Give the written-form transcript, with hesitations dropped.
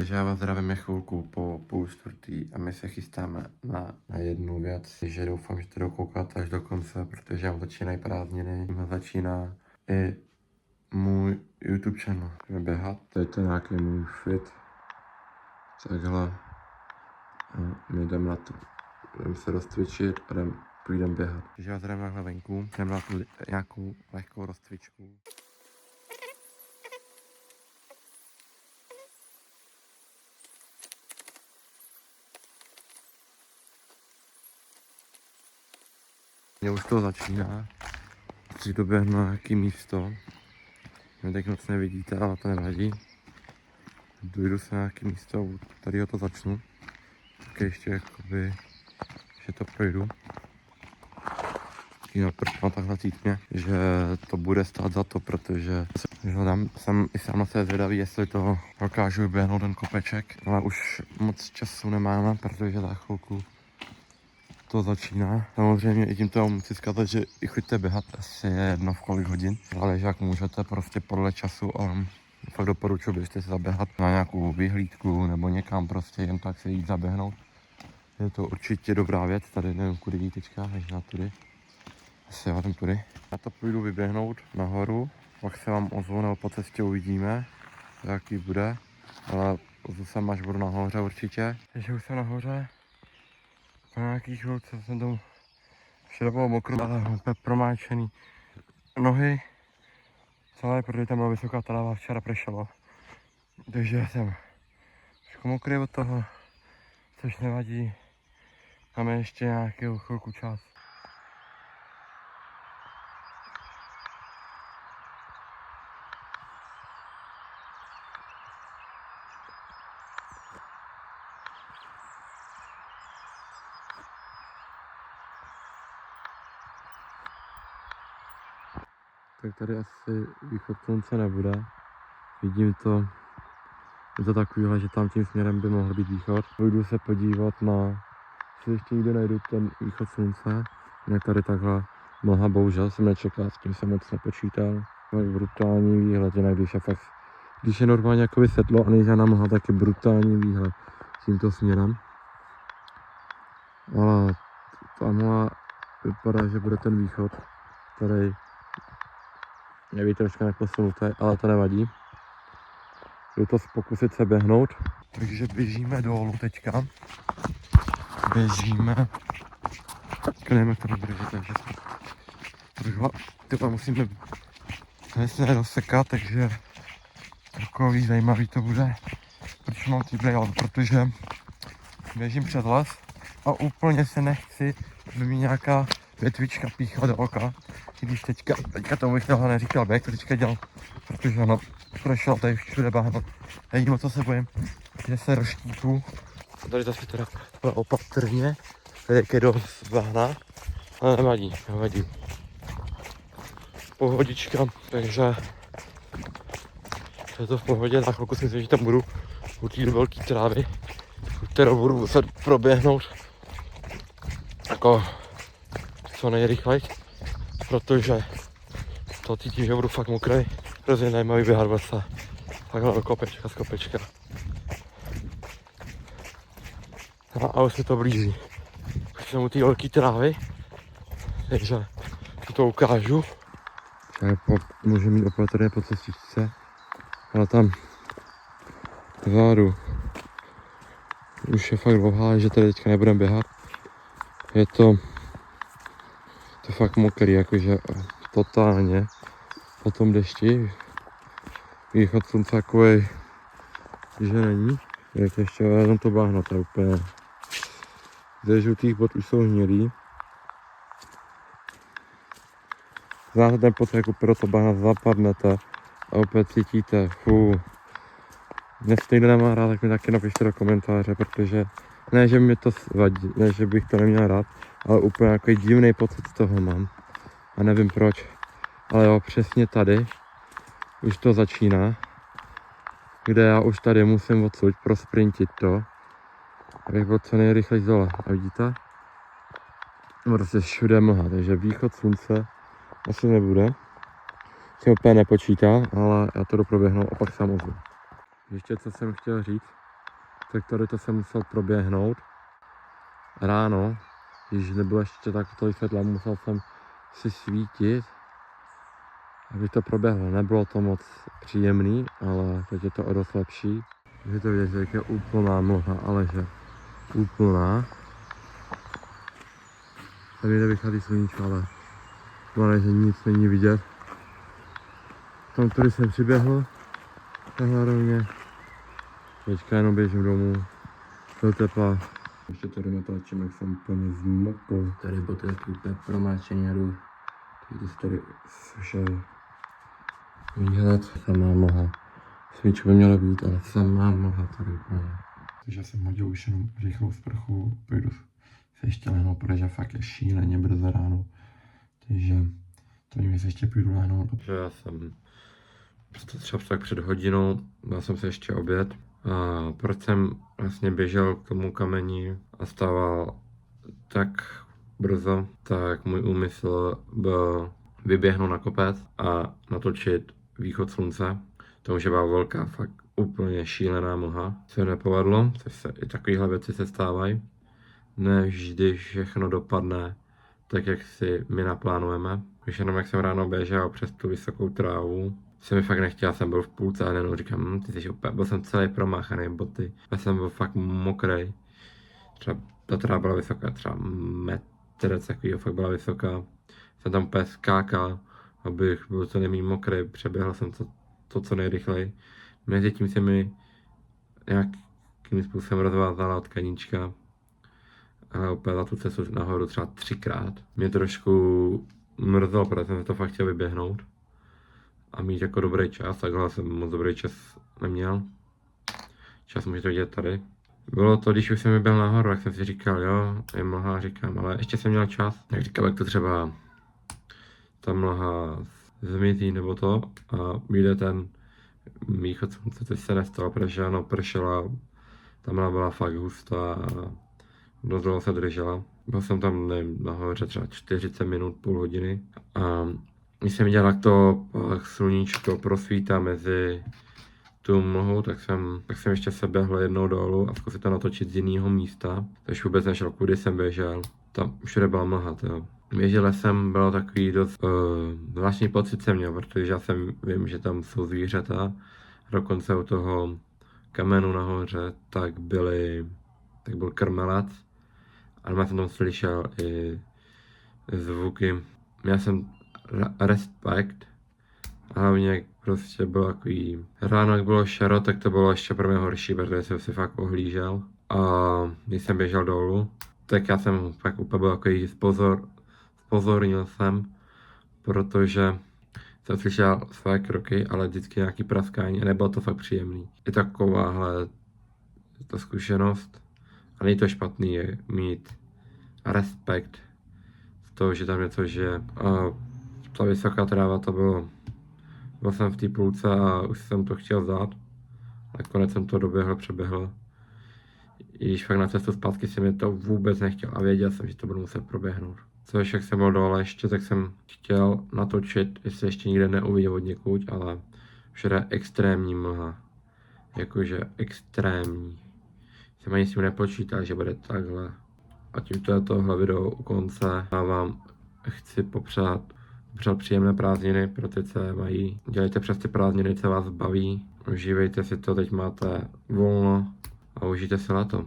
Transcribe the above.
Takže já vás zdravím chvilku po půl čtvrtý a my se chystáme na jednu věc, že doufám, že to dokoukáte až do konce, protože vám začínají prázdniny, začíná i můj YouTube channel. Jdeme běhat, to je to nějaký můj fit, takhle a my jdeme na to. Jdeme se rozcvičit a půjdeme běhat. Takže já zdravím takhle venku, jdeme na nějakou lehkou rozcvičku. Mě už to začíná. Chci doběhnout na nějaký místo. Mě teď moc nevidíte, ale to nevadí. Dojdu se na nějaký místo, tady to začnu. Tak ještě jakoby, že to projdu. Jinak mám takhle cítně, že to bude stát za to, protože jsem i sám se zvědavý, jestli to dokážu vyběhnout ten kopeček. Ale už moc času nemáme, protože za chvilku to začíná. Samozřejmě i tímto musím vzkázat, že i choďte běhat, asi je jedno v kolik hodin, ale že jak můžete prostě podle času a fakt doporučuji, běžte se zaběhat na nějakou vyhlídku nebo někam prostě jen tak se jít zaběhnout. Je to určitě dobrá věc, tady nevím kudy jít teďka, než na tudy. Asi já jdem tudy. Já to půjdu vyběhnout nahoru, pak se vám ozvu nebo po cestě uvidíme, jaký bude, ale ozvu jsem až budu nahoře určitě. Takže už jsem nahoře. Po nějaký chvilce jsem tam včera bylo mokro, ale úplně promáčený nohy. Celé, protože tam byla vysoká tráva, včera pršelo. Takže jsem trošku mokrý od toho, což nevadí. Máme ještě nějakou chvilku čas. Tak tady asi východ slunce nebude. Vidím to, je to takovýhle, že tam tím směrem by mohl být východ. Půjdu se podívat na, jestli ještě někde najdu ten východ slunce. Jinak tady takhle mlha, bohužel jsem nečekal, s tím jsem moc nepočítal. Tak brutální výhled, jinak když je normálně jakoby světlo a nejde na mlha, tak je brutální výhled tímto směrem. Ale tamhle vypadá, že bude ten východ, který je být trošku neposunutý, ale to nevadí. Jdu to pokusit se běhnout. Takže běžíme dolů teďka. Běžíme. Nevím, jak to nebude, takže tyhle musíme se rozsekat, takže takový zajímavý to bude. Proč mám ty brejle? Protože běžím přes les a úplně se nechci, aby mi nějaká větvička píchla do oka. I když teďka tomu bych tohle neříkal, jak to teďka dělal, protože ono prošlo tady všude bahno. Jediné, co se bojím, že se rozštípu. Tady zase teda opatrně, tady je dost bahna, ale nevadí. Pohodička, takže je to v pohodě, za chvilku si myslím, že tam budu u té velké trávy, kterou budu muset proběhnout jako co nejrychleji, protože to cítím, že budu fakt mokrý, hrozně zajímavý běhat v lese, takhle do kopečka z kopečka. A už se to blíží. Už jsem u té velké trávy, takže to ukážu. Můžu mít opatrně po cestičce, ale tam vzadu už je fakt dlouhá, že tady teďka nebudem běhat. Je to fakt mokrý, jakože totálně po tom dešti. Východ slunce takovej, že není. Jak ještě jenom to bahno, to je úplně. Ze žlutých bod už jsou hnědý. Znáte ten pocit, jako pro to bahna zapadnete a opět cítíte, Dnes někdo nemá rád, tak mi taky napište do komentáře, protože ne, že mi to vadí, ne, že bych to neměl rád, ale úplně jako divný pocit z toho mám. A nevím proč, ale jo, přesně tady už to začíná, kde já už tady musím odsud prosprintit to, abych byl co nejrychleji dole. A vidíte? Prostě všude mlha, takže východ slunce asi nebude. Jsem úplně nepočítal, ale já to jdu proběhnout a pak sám ozvu. Ještě co jsem chtěl říct, tak tady to jsem musel proběhnout. Ráno, když nebylo ještě tak to světla, musel jsem si svítit, aby to proběhlo. Nebylo to moc příjemný, ale teď je to o dost lepší. Můžete vidět, že je úplná mlha, ale že úplná. Tady jde vychází sluníčko, ale hlavně, že nic není vidět. Tam tady jsem přiběhl, takhle rovně. Teďka jenom běžím domů do tepla. Ještě tady natáčím, jak jsem úplně zmokl. Tady botelky úplně promáčený a jdu. Teď se tady sušel výhled. Samá mlha. Svíčku by mělo být, ale samá mlha tady úplně. Takže jsem hodil už jenom rychlou sprchu, půjdu se ještě lehnout, protože fakt je šíleně brzo ráno. Takže to nevím, jestli ještě půjdu lehnout. Takže já jsem třeba tak před hodinou, dal jsem se ještě oběd. A proč jsem vlastně běžel k tomu kameni a stával tak brzo, tak můj úmysl byl vyběhnout na kopec a natočit východ slunce. To už byla velká, fakt úplně šílená mlha. Se nepovedlo, což se i takovéhle věci se stávají. Ne vždy všechno dopadne tak, jak si my naplánujeme. Když jenom jak jsem ráno běžel přes tu vysokou trávu, se mi fakt nechtěl, jsem byl v půlce a jenom říkám, ty jsi úplně, byl jsem celý promáchaný boty. Já jsem byl fakt mokrej. Třeba ta tráva byla vysoká, třeba metr takovýho, fakt byla vysoká. Jsem tam úplně skákal, abych byl co nejméně mokrý, přeběhl jsem to co nejrychleji. Mezitím se mi nějakým způsobem rozvázala tkaníčka. A úplně za tu cestu nahoru třeba 3krát. Mě trošku mrzelo, protože jsem se to fakt chtěl vyběhnout. A mít jako dobrý čas, takhle jsem moc dobrý čas neměl. Čas můžete vidět tady. Bylo to, když už jsem vyběhl nahoru, tak jsem si říkal, jo, je mlha, říkám, ale ještě jsem měl čas. Tak říkal, jak to třeba ta mlha zmizí nebo to a vyjde ten východ slunce, což se nestalo, protože ano, pršela, ta mlha byla fakt hustá a dost dlouho se držela. Byl jsem tam, nevím, nahoře třeba 40 minut, půl hodiny a když jsem viděl, jak to sluníčko prosvítá mezi tu mlhou, tak jsem ještě se běhl jednou dolů a zkusil to natočit z jiného místa. Takže vůbec nešel, kudy jsem běžel. Tam všude byla mlha, jo. Běžel jsem, bylo takový dost zvláštní pocit jsem měl, protože já vím, že tam jsou zvířata. Dokonce u toho kamenu nahoře, tak byl krmelec. A já jsem tam slyšel i zvuky. Měl jsem respekt. A hlavně prostě bylo takový... Ráno, jak bylo šero, tak to bylo ještě pro mě horší, protože jsem si fakt ohlížel. A když jsem běžel dolů, tak já jsem fakt úplně byl takový spozornil jsem, protože jsem slyšel své kroky, ale vždycky nějaký praskání a nebylo to fakt příjemný. Je takováhle ta zkušenost a není to špatný je mít respekt z toho, že tam něco žije. A ta vysoká tráva to bylo. Byl jsem v té půlce a už jsem to chtěl vzdát. Nakonec jsem to přeběhl. I když fakt na cestu zpátky si mi to vůbec nechtěl a věděl jsem, že to budu muset proběhnout. Což jak jsem byl dole ještě, tak jsem chtěl natočit, jestli ještě nikde neuviděl od někud, ale všude je extrémní mlha. Jakože extrémní. Jsem ani s tím nepočítal, že bude takhle. A tímto je tohle video u konce. Já vám chci popřát příjemné prázdniny pro ty, co je mají. Dělejte přes ty prázdniny, co vás baví. Užívejte si to, teď máte volno a užijte si léto.